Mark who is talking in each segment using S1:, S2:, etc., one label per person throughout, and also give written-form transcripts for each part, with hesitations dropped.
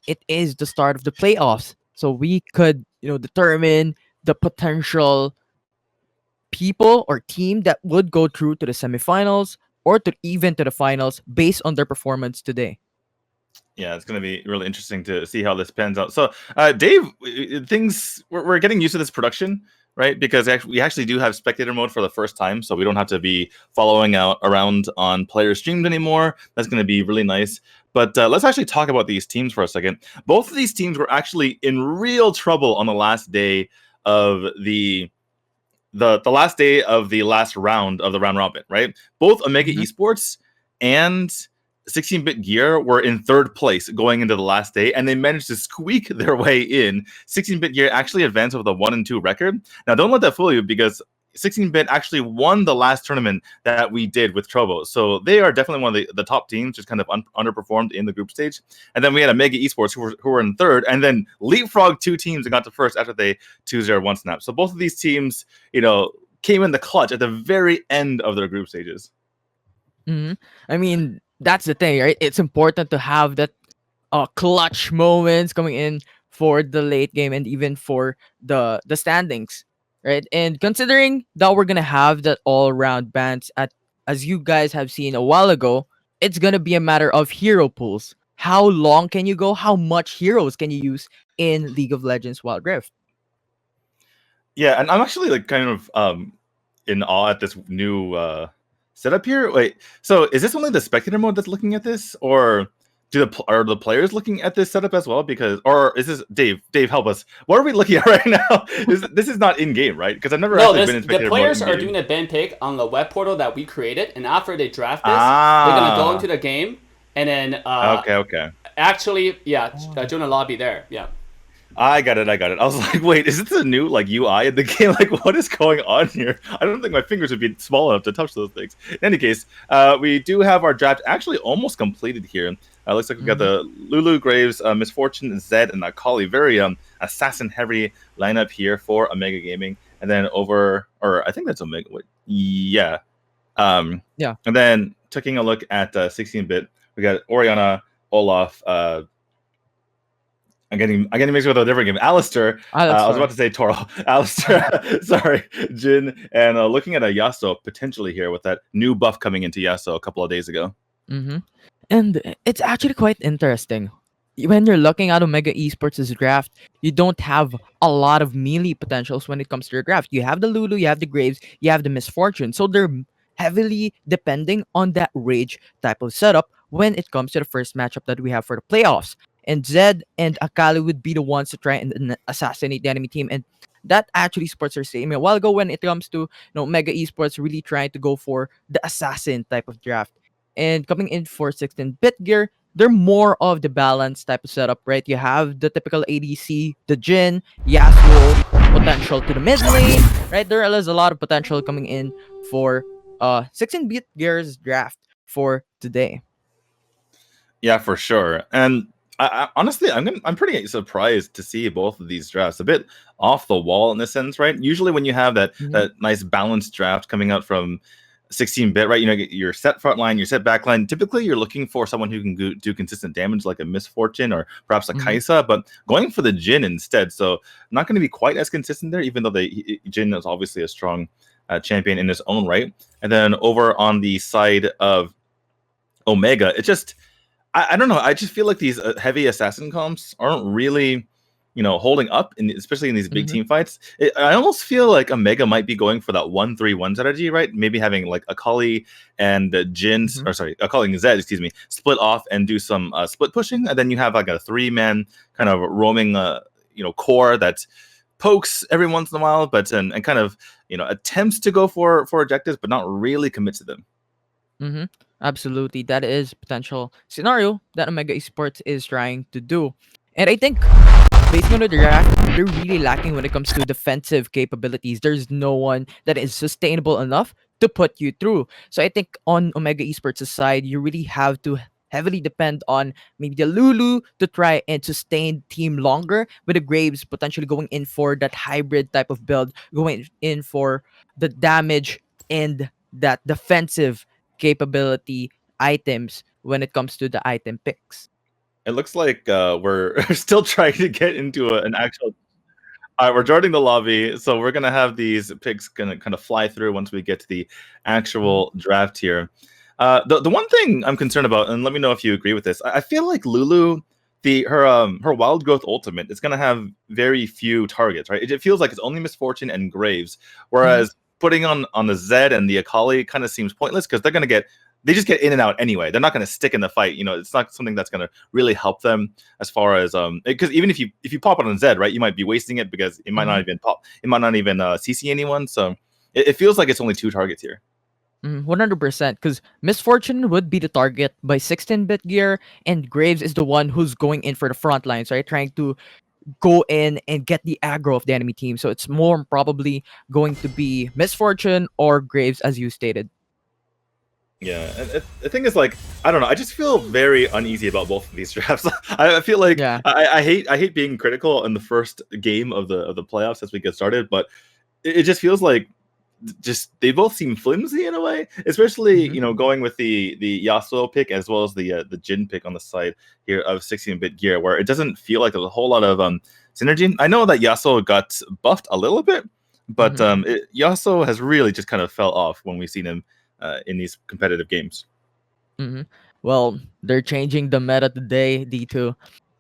S1: it is the start of the playoffs. So we could, determine the potential people or team that would go through to the semifinals or to even to the finals based on their performance today.
S2: Yeah, it's going to be really interesting to see how this pans out. So, Dave, things we're getting used to this production, right? Because we actually do have spectator mode for the first time, so we don't have to be following out around on player streams anymore. That's going to be really nice. But let's actually talk about these teams for a second. Both of these teams were actually in real trouble on the last day of the last day of the last round of the round robin, right? Both Omega
S1: Mm-hmm.
S2: Esports and 16-bit Gear were in third place going into the last day, and they managed to squeak their way in. 16-bit Gear actually advanced with a 1-2 record. Now, don't let that fool you, because 16-bit actually won the last tournament that we did with Trovo. So they are definitely one of the top teams, just kind of underperformed in the group stage. And then we had Omega Esports who were in third, and then leapfrog two teams and got to first after they 2-0-1 snap. So both of these teams, came in the clutch at the very end of their group stages.
S1: Mm-hmm. I mean, that's the thing, right? It's important to have that clutch moments coming in for the late game and even for the standings, right? And considering that we're gonna have that all round bans at, as you guys have seen a while ago, it's gonna be a matter of hero pools. How long can you go? How much heroes can you use in League of Legends Wild Rift?
S2: Yeah, and I'm actually like kind of in awe at this new setup here. Wait, so is this only the spectator mode that's looking at this, or are the players looking at this setup as well? Because, or is this Dave? Dave, help us. What are we looking at right now? This is not in game, right? Because I've never
S3: No,
S2: actually been
S3: this
S2: in
S3: the
S2: spectator mode
S3: players
S2: in
S3: are
S2: game.
S3: doing a ban pick on the web portal that we created, and after they draft this, they're gonna go
S2: Ah,
S3: into the game and then
S2: okay.
S3: actually, yeah,
S1: Oh.
S3: join a lobby there. Yeah.
S2: I got it. I was like, wait, is this a new like UI in the game? Like, what is going on here? I don't think my fingers would be small enough to touch those things. In any case, we do have our draft actually almost completed here. Looks like we got
S1: Mhm.
S2: the Lulu Graves, Misfortune, Zed, and Akali. Very assassin heavy lineup here for Omega Gaming. And then or I think that's Omega. Wait, yeah.
S1: Yeah.
S2: And then taking a look at 16-bit, we got Oriana, Olaf, I'm getting mixed with a different game. Alistair, I was
S1: Alistar.
S2: about to say Toro. Alistair, sorry, Jin, and looking at a Yasuo potentially here with that new buff coming into Yasuo a couple of days ago.
S1: Mm-hmm. And it's actually quite interesting. When you're looking at Omega Esports' draft, you don't have a lot of melee potentials when it comes to your draft. You have the Lulu, you have the Graves, you have the Misfortune. So they're heavily depending on that Rage type of setup when it comes to the first matchup that we have for the playoffs. And Zed and Akali would be the ones to try and assassinate the enemy team. And that actually sports are saying a while ago when it comes to Mega Esports really trying to go for the assassin type of draft. And coming in for 16-bit gear, they're more of the balanced type of setup, right? You have the typical ADC, the Jin, Yasuo, potential to the mid lane, right? There is a lot of potential coming in for 16-bit gear's draft for today.
S2: Yeah, for sure. And honestly, I'm pretty surprised to see both of these drafts a bit off the wall in a sense, right? Usually, when you have that
S1: Mhm.
S2: that nice balanced draft coming out from 16-bit, right? Your set front line, your set back line. Typically, you're looking for someone who can do consistent damage, like a Misfortune or perhaps a
S1: Mhm.
S2: Kaisa, but going for the Jin instead. So not going to be quite as consistent there, even though Jin is obviously a strong champion in his own right. And then over on the side of Omega, it just I don't know. I just feel like these heavy assassin comps aren't really, holding up, especially in these big
S1: Mhm.
S2: team fights. I almost feel like Omega might be going for that 1-3-1 strategy, right? Maybe having like Akali and Jin,
S1: Mhm.
S2: or sorry, Akali and Zed, excuse me, split off and do some split pushing, and then you have like a 3-man kind of roaming, core that pokes every once in a while, but and kind of attempts to go for objectives, but not really commits to them.
S1: Mm-hmm. Absolutely. That is potential scenario that Omega Esports is trying to do. And I think based on the draft, they're really lacking when it comes to defensive capabilities. There's no one that is sustainable enough to put you through. So I think on Omega Esports' side, you really have to heavily depend on maybe the Lulu to try and sustain team longer, with the Graves potentially going in for that hybrid type of build, going in for the damage and that defensive capability items when it comes to the item picks.
S2: It looks like we're still trying to get into an actual. All right, we're joining the lobby, so we're gonna have these picks gonna kind of fly through once we get to the actual draft here. The one thing I'm concerned about, and let me know if you agree with this, I feel like Lulu, her wild growth ultimate is gonna have very few targets, right? It feels like it's only Misfortune and Graves, whereas putting on the Zed and the Akali kind of seems pointless because they just get in and out anyway. They're not going to stick in the fight. You know, it's not something that's going to really help them as far as because even if you pop it on Zed, right, you might be wasting it because it might not even pop. It might not even CC anyone. So it feels like it's only 2 targets here.
S1: 100%, because Misfortune would be the target by 16-bit gear, and Graves is the one who's going in for the front lines, right? Trying to go in and get the aggro of the enemy team. So it's more probably going to be Misfortune or Graves, as you stated.
S2: Yeah, and the thing is, like, I don't know. I just feel very uneasy about both of these drafts. I feel like I hate being critical in the first game of the playoffs as we get started, but it just feels like they both seem flimsy in a way, especially you know, going with the Yasuo pick as well as the Jin pick on the side here of 16-bit gear, where it doesn't feel like there's a whole lot of synergy. I know that Yasuo got buffed a little bit, but Yasuo has really just kind of fell off when we've seen him in these competitive games.
S1: Well, they're changing the meta today, D2.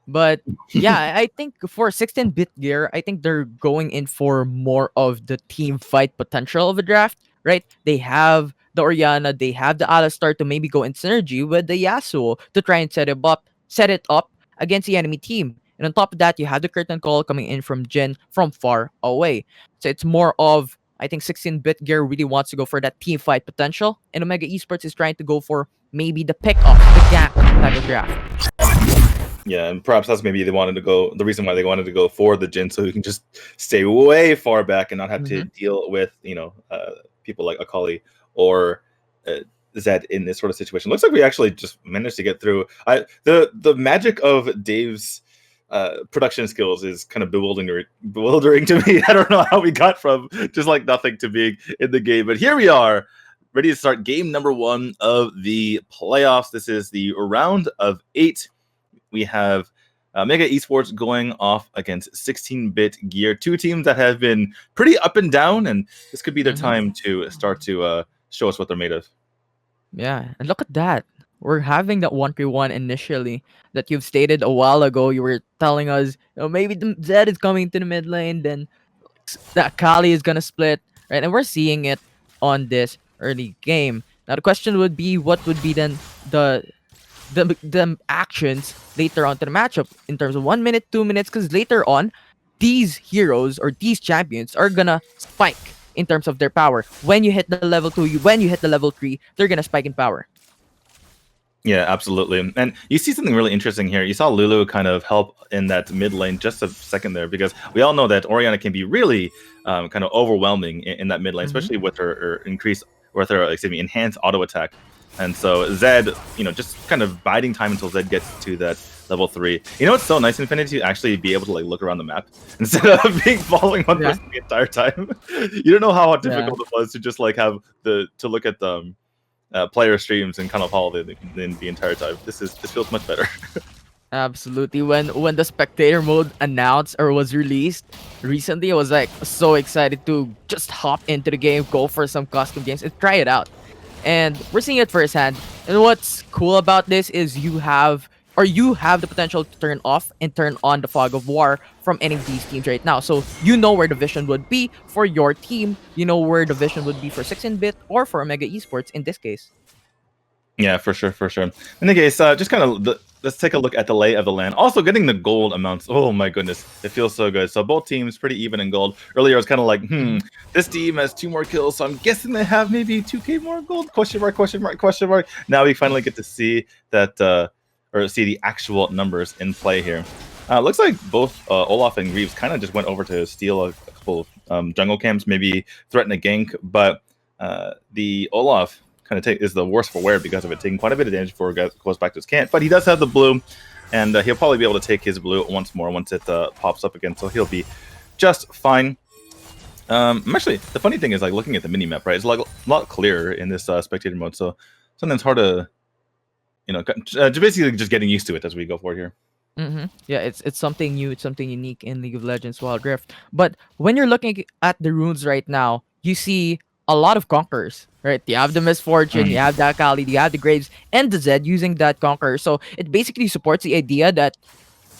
S1: But yeah, I think for 16-bit gear, I think they're going in for more of the team fight potential of a draft, right? They have the Orianna, they have the Alistar to maybe go in synergy with the Yasuo to try and set it up against the enemy team. And on top of that, you have the curtain call coming in from Jin from far away. So it's more of, I think 16-bit gear really wants to go for that team fight potential, and Omega Esports is trying to go for maybe the pick up, the gank type of draft.
S2: Yeah, and perhaps that's maybe the reason why they wanted to go for the Jin, so you can just stay way far back and not have to deal with, you know, people like Akali or Zed in this sort of situation. Looks like we actually just managed to get through. The magic of Dave's production skills is kind of bewildering to me. I don't know how we got from just like nothing to being in the game, but here we are, ready to start game number 1 of the playoffs. This is the round of 8. We have Mega Esports going off against 16-bit gear, 2 teams that have been pretty up and down, and this could be their time to start to show us what they're made of.
S1: Yeah, and look at that. We're having that 1v1 initially that you've stated a while ago. You were telling us, oh, maybe the Zed is coming to the mid lane, then that Kali is gonna split, right? And we're seeing it on this early game. Now the question would be, what would be then the actions later on to the matchup in terms of 1 minute, 2 minutes? Because later on, these heroes or these champions are gonna spike in terms of their power. When you hit the level 2, when you hit the level 3, they're gonna spike in power.
S2: Yeah, absolutely. And you see something really interesting here. You saw Lulu kind of help in that mid lane just a second there, because we all know that Orianna can be really kind of overwhelming in that mid lane, especially with her enhanced auto attack. And so Zed, you know, just kind of biding time until Zed gets to that level 3. You know, it's so nice, Infinity, to actually be able to like look around the map instead of being following one person the entire time. You don't know how difficult it was to just like have to look at the player streams and kind of follow the entire time. This feels much better.
S1: Absolutely. When the spectator mode announced or was released recently, I was like so excited to just hop into the game, go for some custom games, and try it out. And we're seeing it firsthand. And what's cool about this is you have the potential to turn off and turn on the fog of war from any of these teams right now. So you know where the vision would be for your team. You know where the vision would be for 16-bit or for Omega Esports in this case.
S2: Yeah, for sure. In the case, just kind of let's take a look at the lay of the land. Also, getting the gold amounts. Oh my goodness, it feels so good. So both teams pretty even in gold. Earlier, I was kind of like, this team has 2 more kills, so I'm guessing they have maybe 2K more gold? Question mark. Now we finally get to see that, or see the actual numbers in play here. Looks like both Olaf and Greaves kind of just went over to steal a couple of jungle camps, maybe threaten a gank, but the Olaf kind of is the worst for wear because of it, taking quite a bit of damage before it goes back to his camp. But he does have the blue, and he'll probably be able to take his blue once more once it pops up again, so he'll be just fine. Actually, the funny thing is, like, looking at the mini map, right, it's like a lot clearer in this spectator mode, so sometimes hard to basically just getting used to it as we go forward here.
S1: Yeah, it's something new. It's something unique in League of Legends Wild Rift. But when you're looking at the runes right now, you see a lot of conquerors, right? You have the Misfortune, you
S2: Mm.
S1: have the Akali, you have the Graves, and the Zed using that conqueror. So it basically supports the idea that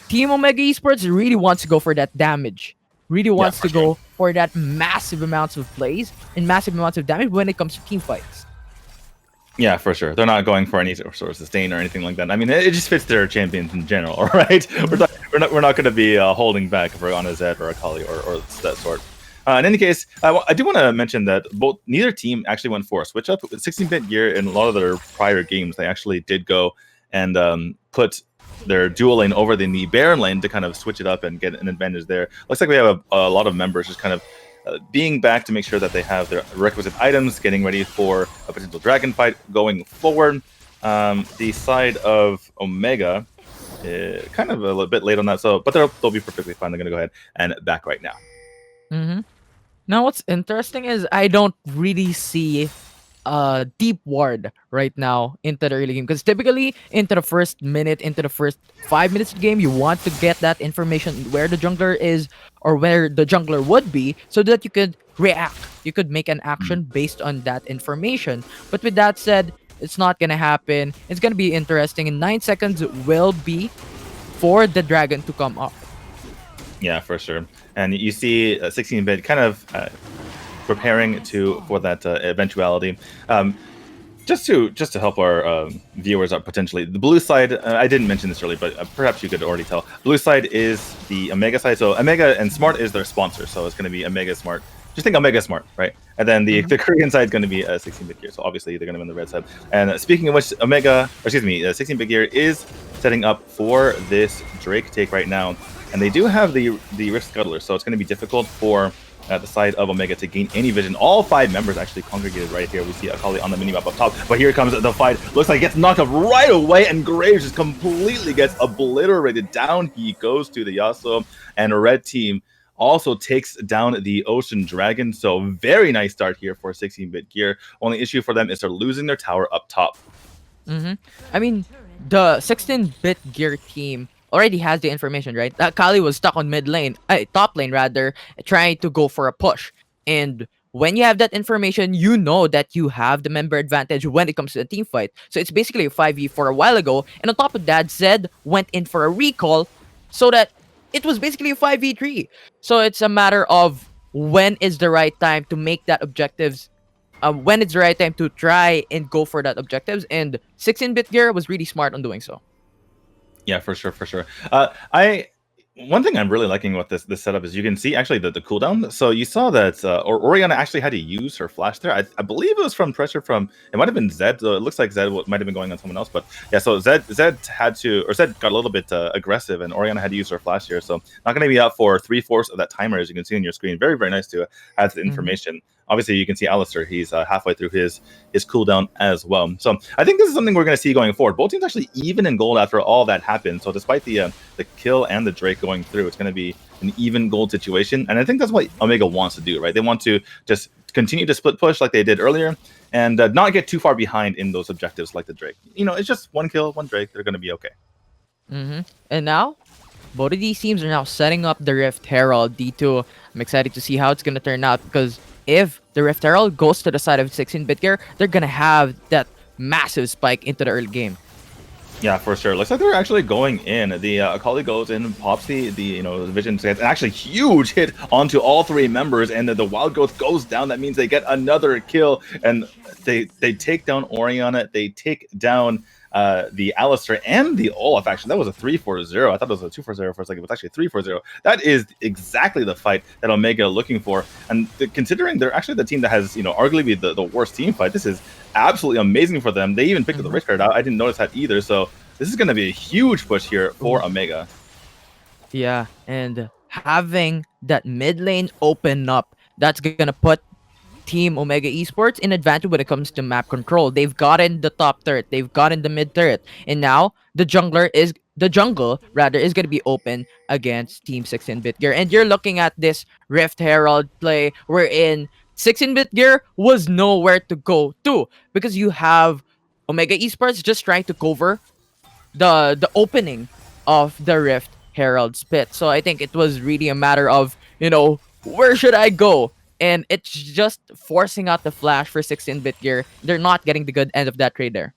S1: Team Omega Esports really wants to go for that damage. Really
S2: Yeah,
S1: wants
S2: for
S1: to
S2: sure.
S1: go for that massive amounts of plays and massive amounts of damage when it comes to team fights.
S2: Yeah, for sure. They're not going for any sort of sustain or anything like that. I mean, it just fits their champions in general, right?
S1: Mhm.
S2: We're not going to be holding back if we're on a Zed or a Kali or that sort. In any case, I do want to mention that neither team actually went for a switch up. With 16-bit gear in a lot of their prior games, they actually did go and put their dual lane over in the Baron lane to kind of switch it up and get an advantage there. Looks like we have a lot of members just kind of being back to make sure that they have their requisite items, getting ready for a potential dragon fight going forward. The side of Omega, kind of a little bit late on that, but they'll be perfectly fine. They're going to go ahead and back right now.
S1: Mhm. Now, what's interesting is I don't really see a deep ward right now into the early game because typically into the first minute, into the first 5 minutes of the game, you want to get that information where the jungler is or where the jungler would be so that you could react. You could make an
S2: Mm.
S1: action based on that information. But with that said, it's not gonna happen. It's gonna be interesting. In 9 seconds will be for the dragon to come up.
S2: Yeah, for sure. And you see 16-bit kind of preparing for that eventuality. Just to help our viewers out potentially, the blue side, I didn't mention this earlier, but perhaps you could already tell. Blue side is the Omega side. So Omega and Smart is their sponsor. So it's going to be Omega Smart. Just think Omega Smart, right? And then the Korean side is going to be 16-bit gear. So obviously they're going to be on the red side. And speaking of which, 16-bit gear is setting up for this Drake take right now. And they do have the Rift Scuttler, so it's going to be difficult for the side of Omega to gain any vision. All 5 members actually congregated right here. We see Akali on the minimap up top, but here comes the fight. Looks like he gets knocked up right away, and Graves just completely gets obliterated. Down he goes to the Yasuo, and red team also takes down the Ocean Dragon. So very nice start here for 16-bit gear. Only issue for them is they're losing their tower up top.
S1: I mean, the 16-bit gear team already has the information, right? That Kali was stuck on mid lane, top lane rather, trying to go for a push. And when you have that information, you know that you have the member advantage when it comes to the team fight. So it's basically a 5v4 a while ago. And on top of that, Zed went in for a recall so that it was basically a 5v3. So it's a matter of when is the right time to make that objectives when it's the right time to try and go for that objectives. And 16-bit gear was really smart on doing so.
S2: Yeah, for sure, for sure. I One thing I'm really liking with this setup is you can see actually the cooldown. So you saw that Oriana actually had to use her flash there. I believe it was from pressure from, it might have been Zed. So it looks like Zed might have been going on someone else. But yeah, so Zed got a little bit aggressive, and Oriana had to use her flash here. So not going to be out for 3/4 of that timer, as you can see on your screen. Very, very nice to have the information. Obviously, you can see Alistair. He's halfway through his cooldown as well. So I think this is something we're going to see going forward. Both teams actually even in gold after all that happened. So despite the kill and the Drake going through, it's going to be an even gold situation. And I think that's what Omega wants to do, right? They want to just continue to split push like they did earlier and not get too far behind in those objectives like the Drake. It's just one kill, one Drake. They're going to be okay.
S1: And now, both of these teams are now setting up the Rift Herald D2. I'm excited to see how it's going to turn out because if the Rift Herald goes to the side of 16-bit gear, they're going to have that massive spike into the early game.
S2: Yeah, for sure. Looks like they're actually going in. The Akali goes in, pops the vision, gets an actually huge hit onto all 3 members, and the Wild Growth goes down. That means they get another kill, and they take down Oriana. They take down the Alistair and the Olaf. Actually, that was a 3-4-0. I thought it was a 2-4-0 for a second. It was actually 3-4-0. That is exactly the fight that Omega are looking for. And considering they're actually the team that has, arguably the worst team fight, this is absolutely amazing for them. They even picked up the Rich Card out. I didn't notice that either. So this is going to be a huge push here for Omega.
S1: Yeah, and having that mid lane open up, that's going to put Team Omega Esports in advantage when it comes to map control. They've gotten the top turret, they've gotten the mid turret, and now the jungle rather is gonna be open against Team 16-bit gear. And you're looking at this Rift Herald play wherein 16-bit gear was nowhere to go to because you have Omega Esports just trying to cover the opening of the Rift Herald's pit. So I think it was really a matter of, where should I go? And it's just forcing out the flash for 16-bit gear. They're not getting the good end of that trade there.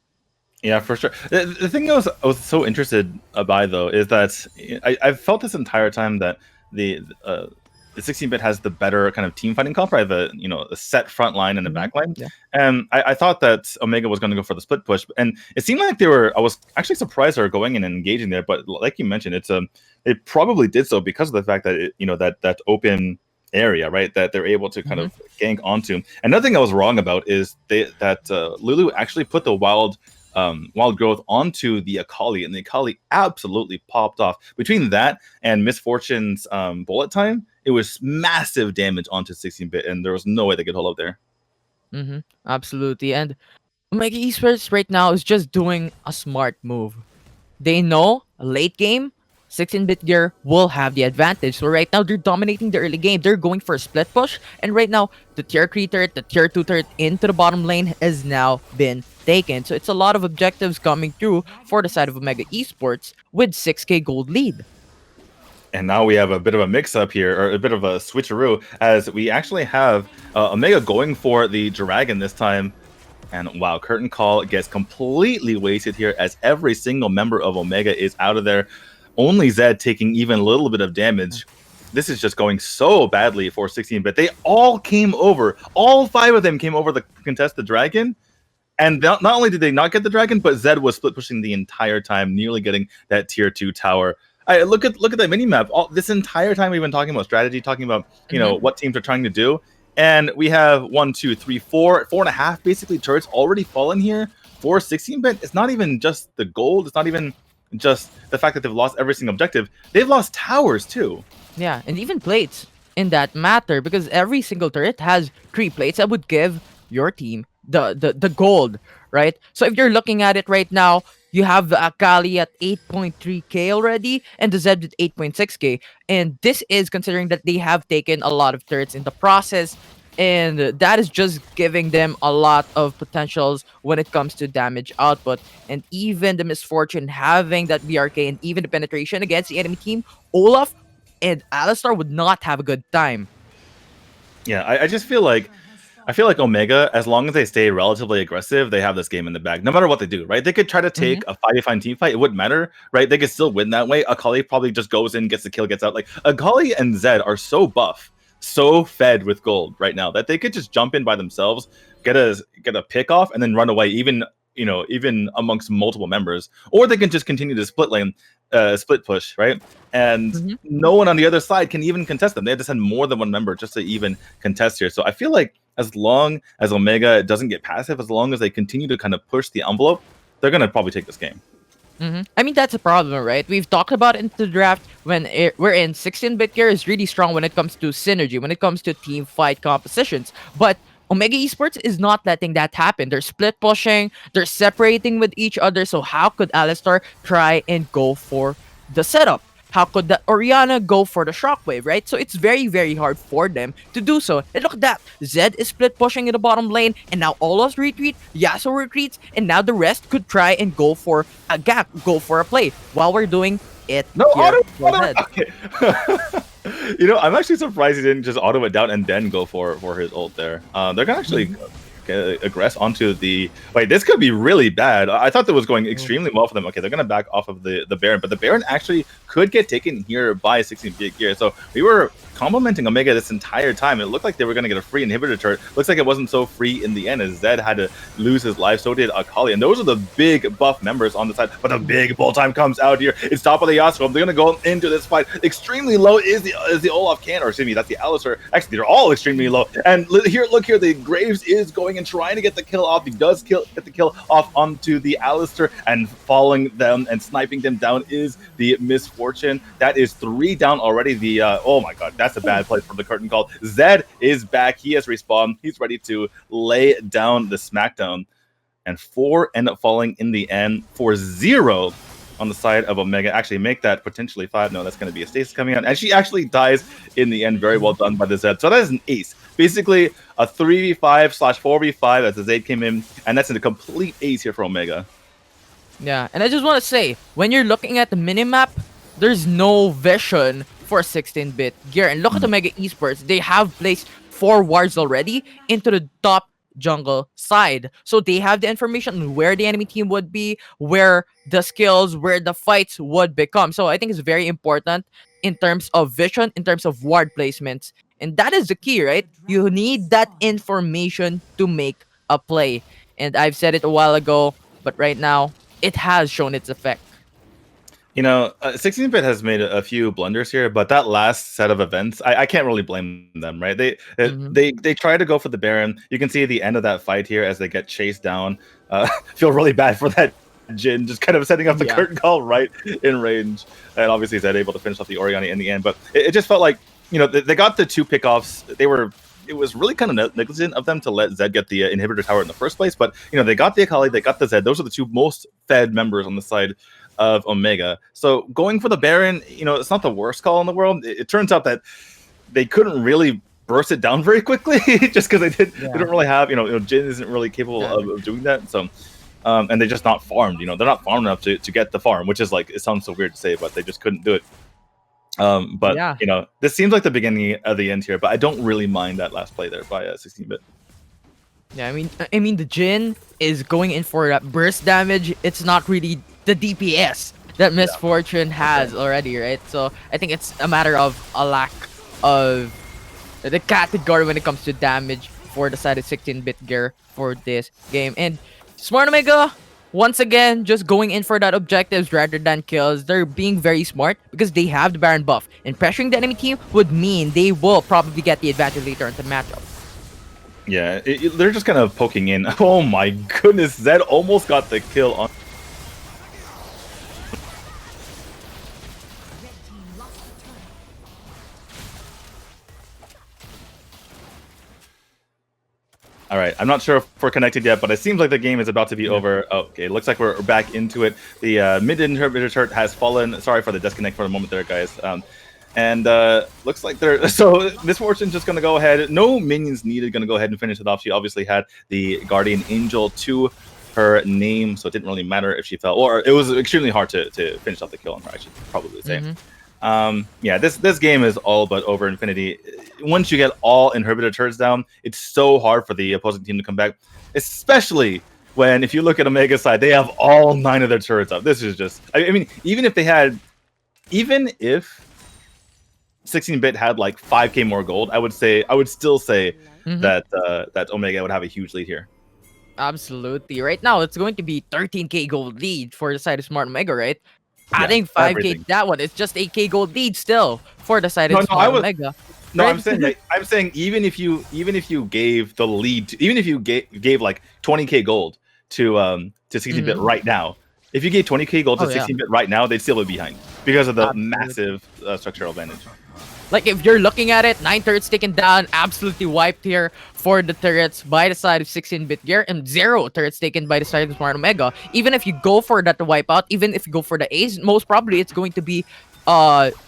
S2: Yeah, for sure. The thing I was so interested by though is that I've felt this entire time that the 16-bit has the better kind of team fighting comp, right? A set front line and a back line.
S1: Yeah.
S2: And I thought that Omega was going to go for the split push, and it seemed like I was actually surprised they were going in and engaging there. But like you mentioned, it probably did so because of the fact that that open area, right, that they're able to kind of gank onto. Another thing I was wrong about is that Lulu actually put the wild growth onto the Akali, and the Akali absolutely popped off. Between that and Misfortune's bullet time, it was massive damage onto 16-bit, and there was no way they could hold up there.
S1: Absolutely. And Omega Esports right now is just doing a smart move. They know late game, 16-bit gear will have the advantage. So right now, they're dominating the early game. They're going for a split push. And right now, the tier 3 turret, the tier 2 turret into the bottom lane has now been taken. So it's a lot of objectives coming through for the side of Omega Esports with 6k gold lead.
S2: And now we have a bit of a mix-up here, or a bit of a switcheroo, as we actually have Omega going for the Dragon this time. And wow, Curtain Call gets completely wasted here as every single member of Omega is out of there. Only Zed taking even a little bit of damage. This is just going so badly for 16-bit. They all came over. All 5 of them came over to contest the Dragon. And not only did they not get the Dragon, but Zed was split pushing the entire time, nearly getting that tier 2 tower. Look at that minimap. This entire time we've been talking about strategy, talking about what teams are trying to do. And we have 1, 2, 3, 4, 4.5 basically turrets already fallen here for 16-bit. It's not even just the gold. It's not even just the fact that they've lost every single objective. They've lost towers too.
S1: Yeah, and even plates in that matter, because every single turret has 3 plates that would give your team the gold, right? So if you're looking at it right now, you have the Akali at 8.3k already, and the Zed at 8.6k. And this is considering that they have taken a lot of turrets in the process, and that is just giving them a lot of potentials when it comes to damage output. And even the Misfortune having that BRK and even the penetration against the enemy team, Olaf and Alistar would not have a good time.
S2: Yeah, I just feel like Omega, as long as they stay relatively aggressive, they have this game in the bag. No matter what they do, right? They could try to take a 5v5 team fight. It wouldn't matter, right? They could still win that way. Akali probably just goes in, gets the kill, gets out. Like, Akali and Zed are so buff, so fed with gold right now that they could just jump in by themselves, get a pick off, and then run away, even amongst multiple members. Or they can just continue to split push, right? And no one on the other side can even contest them. They have to send more than one member just to even contest here. So I feel like as long as Omega doesn't get passive, as long as they continue to kind of push the envelope, they're going to probably take this game.
S1: I mean, that's a problem, right? We've talked about it in the draft when we're in 16-bit gear is really strong when it comes to synergy, when it comes to team fight compositions. But Omega Esports is not letting that happen. They're split pushing, they're separating with each other. So how could Alistar try and go for the setup? How could the Orianna go for the shockwave, right? So it's very, very hard for them to do so. And look at that. Zed is split pushing in the bottom lane, and now Olaf's retreat, Yasuo retreats, and now the rest could try and go for a gap, go for a play while we're doing it.
S2: No, auto. Okay. I'm actually surprised he didn't just auto it down and then go for his ult there. They're gonna actually aggress onto the... Wait, this could be really bad. I thought that was going extremely well for them. Okay, they're gonna back off of the Baron, but the Baron actually could get taken here by 16-bit gear. So we were complimenting Omega this entire time. It looked like they were going to get a free inhibitor turret. Looks like it wasn't so free in the end, as Zed had to lose his life. So did Akali. And those are the big buff members on the side. But the big bull time comes out here. It's top of the Yasuo. They're going to go into this fight. Extremely low is the Olaf can, or excuse me, that's the Alistar. Actually, they're all extremely low. And look here, the Graves is going and trying to get the kill off. He does get the kill off onto the Alistar, and following them and sniping them down is the Misfortune. That is 3 down already. The oh my god, that's a bad play from the Curtain Call. Zed is back. He has respawned. He's ready to lay down the smackdown. And 4 end up falling in the end for 0 on the side of Omega actually make that potentially 5. No, that's going to be a stasis coming out. And she actually dies in the end. Very well done by the Zed. So that is an ace. Basically, a 3v5/4v5 as the Zed came in. And that's a complete ace here for Omega.
S1: Yeah, and I just want to say, when you're looking at the minimap, there's no vision for 16-bit gear. And look at the Mega Esports. They have placed 4 wards already into the top jungle side. So they have the information on where the enemy team would be, where the skills, where the fights would become. So I think it's very important in terms of vision, in terms of ward placements. And that is the key, right? You need that information to make a play. And I've said it a while ago, but right now, it has shown its effect.
S2: 16-bit has made a few blunders here, but that last set of events, I can't really blame them, right? They try to go for the Baron. You can see the end of that fight here as they get chased down. Feel really bad for that Jin, just kind of setting up the curtain call right in range, and obviously Zed able to finish off the Orion in the end. But it just felt like they got the 2 pickoffs. It was really kind of negligent of them to let Zed get the inhibitor tower in the first place. But they got the Akali, they got the Zed. Those are the 2 most fed members on the side of Omega. So going for the Baron, it's not the worst call in the world. It turns out that they couldn't really burst it down very quickly just because they don't really have, Jin isn't really capable of doing that. So and they're just not farmed. They're not farmed enough to get the farm, which is like, it sounds so weird to say, but they just couldn't do it. This seems like the beginning of the end here, but I don't really mind that last play there by 16-bit.
S1: Yeah, I mean the Jin is going in for that burst damage. It's not really the DPS that Misfortune has already, right? So I think it's a matter of a lack of the category when it comes to damage for the side of 16-bit gear for this game. And Smart Omega, once again, just going in for that objectives rather than kills. They're being very smart because they have the Baron buff. And pressuring the enemy team would mean they will probably get the advantage later in the matchup.
S2: Yeah, they're just kind of poking in. Oh my goodness, Zed almost got the kill on... Alright, I'm not sure if we're connected yet, but it seems like the game is about to be over. Oh, okay, it looks like we're back into it. The mid-inhibitor turret has fallen. Sorry for the disconnect for a moment there, guys. Looks like they're... So, Misfortune's just going to go ahead. No minions needed, going to go ahead and finish it off. She obviously had the Guardian Angel to her name, so it didn't really matter if she fell. Or it was extremely hard to finish off the kill on her, I should probably say. Yeah, this game is all but over Infinity. Once you get all inhibitor turrets down, it's so hard for the opposing team to come back, especially when, if you look at Omega's side, they have all 9 of their turrets up. This is just... I mean, even if 16-bit had like 5k more gold, I would still say that Omega would have a huge lead here.
S1: Absolutely. Right now, it's going to be 13k gold lead for the side of Smart Omega, right? Adding 5k to that one, it's just 8k gold lead still for the side of Smart Omega.
S2: No, right? I'm saying even if you gave the lead, even if you gave like 20k gold to 16-bit right now, if you gave 20k gold to 16-bit right now, they'd still be behind because of the massive structural advantage.
S1: Like, if you're looking at it, 9 turrets taken down, absolutely wiped here for the turrets by the side of 16-bit gear, and 0 turrets taken by the side of Smart Omega. Even if you go for that to wipe out, even if you go for the ace, most probably it's going to be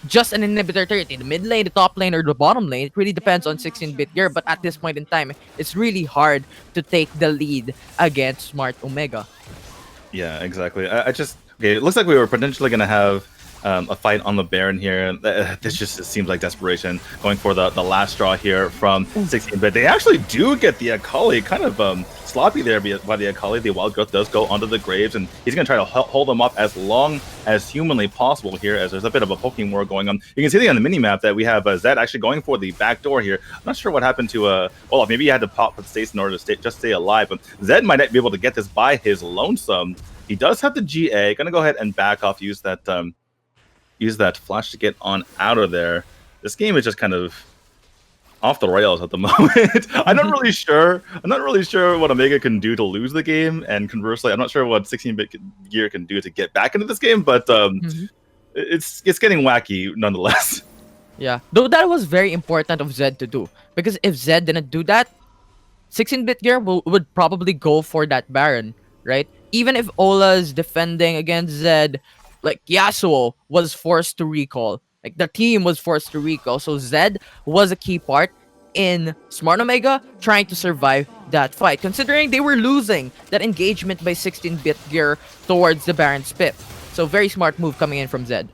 S1: just an inhibitor turret in the mid lane, the top lane, or the bottom lane. It really depends on 16-bit gear, but at this point in time, it's really hard to take the lead against Smart Omega.
S2: Yeah, exactly. Okay, it looks like we were potentially going to have a fight on the Baron here. This just seems like desperation, going for the last straw here from 16-bit. They actually do get the Akali, kind of sloppy there by the Akali. The Wild Growth does go onto the Graves, and he's going to try to hold them up as long as humanly possible here, as there's a bit of a poking war going on. You can see on the mini-map that we have Zed actually going for the back door here. I'm not sure what happened to Olaf. Maybe he had to pop with Stace in order to just stay alive, but Zed might not be able to get this by his lonesome. He does have the GA. Going to go ahead and back off, use that flash to get on out of there. This game is just kind of off the rails at the moment. I'm not really sure what Omega can do to lose the game, and conversely, I'm not sure what 16-bit gear can do to get back into this game. But it's getting wacky nonetheless.
S1: Yeah, though that was very important of Zed to do, because if Zed didn't do that, 16-bit gear would probably go for that Baron, right? Even if Ola's defending against Zed, like Yasuo was forced to recall. Like the team was forced to recall. So Zed was a key part in Smart Omega trying to survive that fight, considering they were losing that engagement by 16-bit gear towards the Baron's Pip. So very smart move coming in from Zed.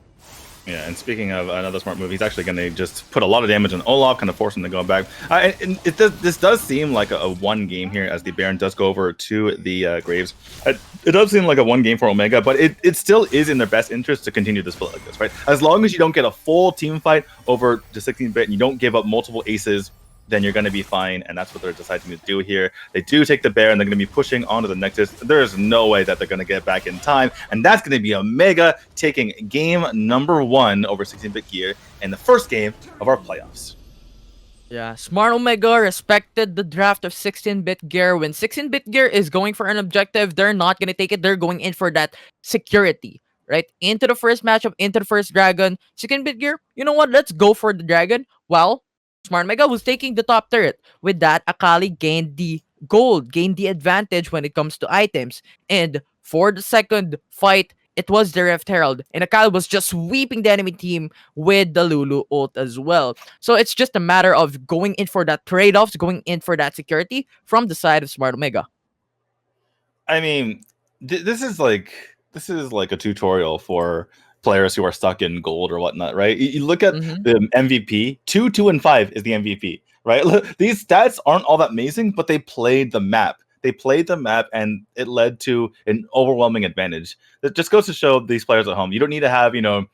S2: Yeah, and speaking of another smart move, he's actually going to just put a lot of damage on Olaf, kind of force him to go back. And this does seem like a one game here, as the Baron does go over to the Graves. It does seem like a one game for Omega, but it still is in their best interest to continue to split like this, right? As long as you don't get a full team fight over the 16-bit and you don't give up multiple aces, then you're going to be fine, and that's what they're deciding to do here. They do take the bear, and they're going to be pushing onto the Nexus. There's no way that they're going to get back in time, and that's going to be Omega taking game number 1 over 16-bit gear in the first game of our playoffs.
S1: Yeah, Smart Omega respected the draft of 16-bit gear. When 16-bit gear is going for an objective, they're not going to take it. They're going in for that security, right? Into the first matchup, into the first dragon. 16-bit gear, you know what? Let's go for the dragon. Well, Smart Omega was taking the top turret. With that, Akali gained the gold, gained the advantage when it comes to items. And for the second fight, it was the Rift Herald. And Akali was just sweeping the enemy team with the Lulu ult as well. So it's just a matter of going in for that trade-offs, going in for that security from the side of Smart Omega.
S2: I mean, this is like a tutorial for players who are stuck in gold or whatnot, right? You look at the MVP, 2, 2, and 5 is the MVP, right? These stats aren't all that amazing, but they played the map. They played the map, and it led to an overwhelming advantage. That just goes to show these players at home, you don't need to have, a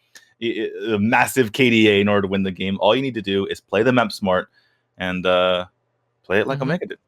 S2: massive KDA in order to win the game. All you need to do is play the map smart and play it like Omega did.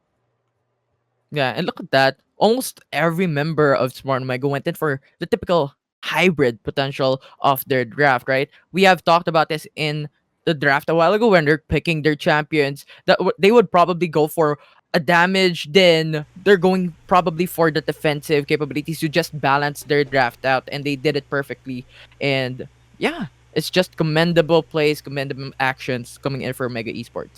S1: Yeah, and look at that. Almost every member of Smart Omega went in for the typical hybrid potential of their draft, right? We have talked about this in the draft a while ago when they're picking their champions, that they would probably go for a damage, then they're going probably for the defensive capabilities to just balance their draft out, and they did it perfectly. And yeah, it's just commendable plays, commendable actions coming in for Mega Esports.